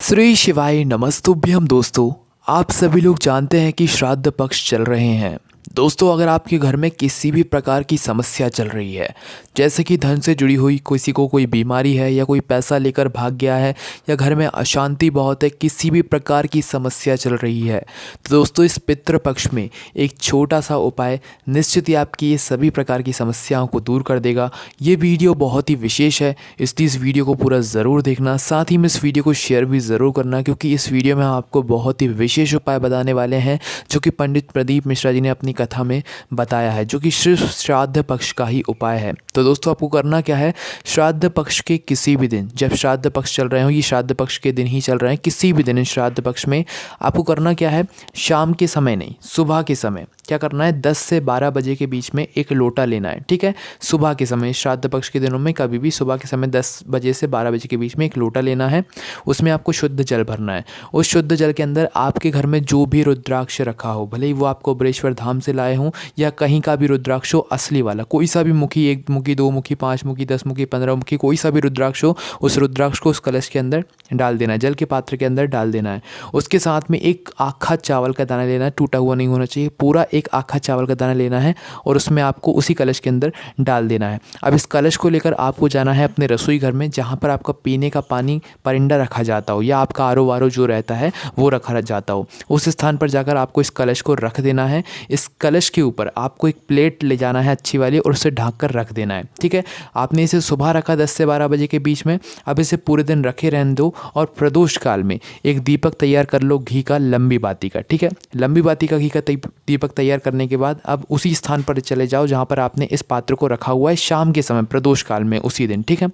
श्री शिवाय नमस्तुभ्यम। दोस्तों, आप सभी लोग जानते हैं कि श्राद्ध पक्ष चल रहे हैं। दोस्तों, अगर आपके घर में किसी भी प्रकार की समस्या चल रही है, जैसे कि धन से जुड़ी हुई, किसी को कोई बीमारी है या कोई पैसा लेकर भाग गया है या घर में अशांति बहुत है, किसी भी प्रकार की समस्या चल रही है, तो दोस्तों इस पितृ पक्ष में एक छोटा सा उपाय निश्चित ही आपकी ये सभी प्रकार की समस्याओं को दूर कर देगा। ये वीडियो बहुत ही विशेष है, इसलिए इस वीडियो को पूरा ज़रूर देखना। साथ ही में इस वीडियो को शेयर भी ज़रूर करना, क्योंकि इस वीडियो में हम आपको बहुत ही विशेष उपाय बताने वाले हैं जो कि पंडित प्रदीप मिश्रा जी ने अपनी कथा में बताया है, जो कि सिर्फ श्राद्ध पक्ष का ही उपाय है। तो दोस्तों, आपको करना क्या है, श्राद्ध पक्ष के किसी भी दिन, जब श्राद्ध पक्ष चल रहे हो, ये श्राद्ध पक्ष के दिन ही चल रहे हैं, किसी भी दिन इन श्राद्ध पक्ष में आपको करना क्या है, शाम के समय नहीं, सुबह के समय क्या करना है, 10 से 12 बजे के बीच में एक लोटा लेना है। ठीक है, सुबह के समय, श्राद्ध पक्ष के दिनों में कभी भी सुबह के समय 10 बजे से 12 बजे के बीच में एक लोटा लेना है। उसमें आपको शुद्ध जल भरना है। उस शुद्ध जल के अंदर आपके घर में जो भी रुद्राक्ष रखा हो, भले ही वो आपको बृहस्पति धाम से लाए हों या कहीं का भी रुद्राक्ष हो, असली वाला कोई सा भी मुखी, 1 मुखी, 2 मुखी, 5 मुखी, 10 मुखी, 15 मुखी, कोई सा भी रुद्राक्ष हो, उस रुद्राक्ष को उस कलश के अंदर डाल देना है, जल के पात्र के अंदर डाल देना है। उसके साथ में एक आखा चावल का दाना लेना है, टूटा हुआ नहीं होना चाहिए, पूरा एक आखा चावल का दाना लेना है और उसमें आपको उसी कलश के अंदर डाल देना है। अब इस कलश को लेकर आपको जाना है अपने रसोई घर में, जहाँ पर आपका पीने का पानी परिंदा रखा जाता हो या आपका आरो जो रहता है वो रखा जाता हो, उस स्थान पर जाकर आपको इस कलश को रख देना है। इस कलश के ऊपर आपको एक प्लेट ले जाना है अच्छी वाली और उसे ढक कर रख देना है। ठीक है, आपने इसे सुबह रखा 10 से 12 बजे के बीच में, अब इसे पूरे दिन रखे रहने दो और प्रदोष काल में एक दीपक तैयार कर लो घी का, लंबी बाती का। ठीक है, लंबी बाती का घी का दीपक तैयार करने के बाद अब उसी स्थान पर चले जाओ जहाँ पर आपने इस पात्र को रखा हुआ है, शाम के समय प्रदोष काल में उसी दिन। ठीक है,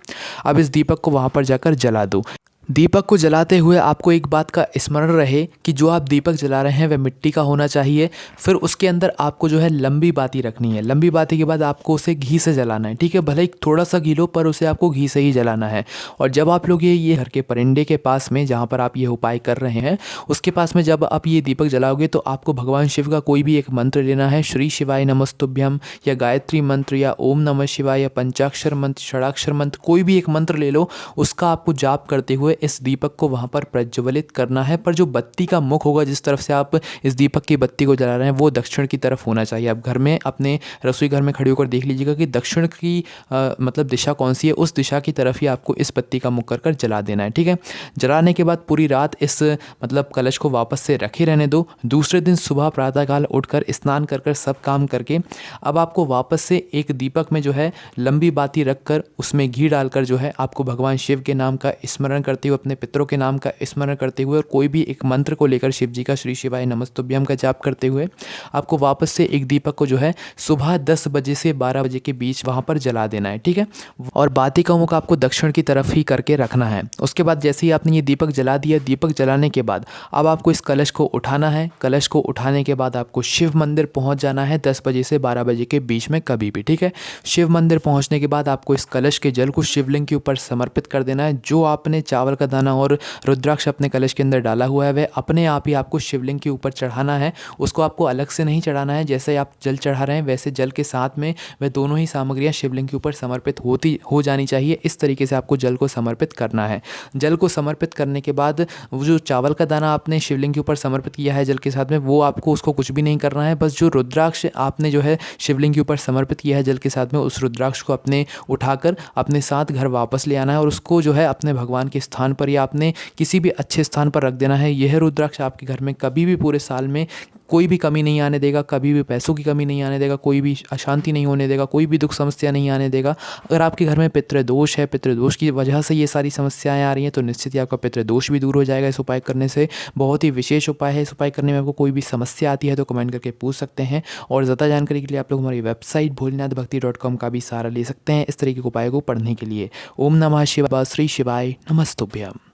अब इस दीपक को वहाँ पर जाकर जला दो। दीपक को जलाते हुए आपको एक बात का स्मरण रहे कि जो आप दीपक जला रहे हैं वह मिट्टी का होना चाहिए। फिर उसके अंदर आपको जो है लंबी बाती रखनी है। लंबी बाती के बाद आपको उसे घी से जलाना है। ठीक है, भले ही थोड़ा सा घी लो पर उसे आपको घी से ही जलाना है। और जब आप लोग ये घर के परिंदे के पास में, जहाँ पर आप ये उपाय कर रहे हैं, उसके पास में जब आप ये दीपक जलाओगे तो आपको भगवान शिव का कोई भी एक मंत्र लेना है, श्री शिवाय नमस्तुभ्यम या गायत्री मंत्र या ओम नमः शिवाय या पंचाक्षर मंत्र, षडाक्षर मंत्र, कोई भी एक मंत्र ले लो, उसका आपको जाप करते हुए इस दीपक को वहाँ पर प्रज्वलित करना है। पर जो बत्ती का मुख होगा, जिस तरफ से आप इस दीपक की बत्ती को जला रहे हैं, वो दक्षिण की तरफ होना चाहिए। आप घर में, अपने रसोई घर में खड़े होकर देख लीजिएगा कि दक्षिण की मतलब दिशा कौन सी है, उस दिशा की तरफ ही आपको इस बत्ती का मुख कर जला देना है। ठीक है, जलाने के बाद पूरी रात इस मतलब कलश को वापस से रखे रहने दो। दूसरे दिन सुबह प्रातःकाल उठकर स्नान कर सब काम करके अब आपको वापस से एक दीपक में जो है लंबी बाती रख कर उसमें घी डालकर जो है आपको भगवान शिव के नाम का स्मरण करते हुए, अपने पितरों के नाम का स्मरण करते हुए और कोई भी एक मंत्र को लेकर शिव जी का श्री शिवाय नमस्तुभ्यम का जाप करते हुए आपको वापस से एक दीपक को जो है सुबह 10 बजे से 12 बजे के बीच वहाँ पर जला देना है। ठीक है, और बाती का मुख आपको दक्षिण की तरफ ही करके रखना है। उसके बाद जैसे ही आपने ये दीपक जला दिया, दीपक जलाने के बाद अब आपको इस कलश को उठाना है। कलश को उठाने के बाद आपको शिव मंदिर पहुँच जाना है 10 बजे से 12 बजे के बीच में कभी भी। ठीक है, शिव मंदिर पहुँचने के बाद आपको इस कलश के जल को शिवलिंग के ऊपर समर्पित कर देना है। जो आपने चावल का दाना और रुद्राक्ष अपने कलश के अंदर डाला हुआ है वह अपने आप ही आपको शिवलिंग के ऊपर चढ़ाना है। उसको आपको अलग से नहीं चढ़ाना है, जैसे आप जल चढ़ा रहे हैं वैसे जल के साथ में वह दोनों ही सामग्रियां शिवलिंग के ऊपर समर्पित हो जानी चाहिए। इस तरीके से आपको जल को समर्पित करना है। जल को समर्पित करने के बाद वो जो चावल का दाना आपने शिवलिंग के ऊपर समर्पित किया है जल के साथ में, वो आपको उसको कुछ भी नहीं करना है। बस जो रुद्राक्ष आपने जो है शिवलिंग के ऊपर समर्पित किया है जल के साथ में, उस रुद्राक्ष को अपने उठाकर अपने साथ घर वापस ले आना है और उसको जो है अपने भगवान के स्थान पर या अपने किसी भी अच्छे स्थान पर रख देना है। यह रुद्राक्ष आपके घर में कभी भी पूरे साल में कोई भी कमी नहीं आने देगा, कभी भी पैसों की कमी नहीं आने देगा, कोई भी अशांति नहीं होने देगा, कोई भी दुख समस्या नहीं आने देगा। अगर आपके घर में पितृदोष है, पितृदोष की वजह से ये सारी समस्याएं आ रही हैं, तो निश्चित ही आपका पितृदोष भी दूर हो जाएगा इस उपाय करने से। बहुत ही विशेष उपाय है। इस उपाय करने में आपको कोई भी समस्या आती है तो कमेंट करके पूछ सकते हैं। और ज़्यादा जानकारी के लिए आप लोग हमारी वेबसाइट भोलेनाथभक्ति.com का भी सहारा ले सकते हैं इस तरीके के उपाय को पढ़ने के लिए। ओम नमः शिवाय, श्री शिवाय नमस्तुभ्यम।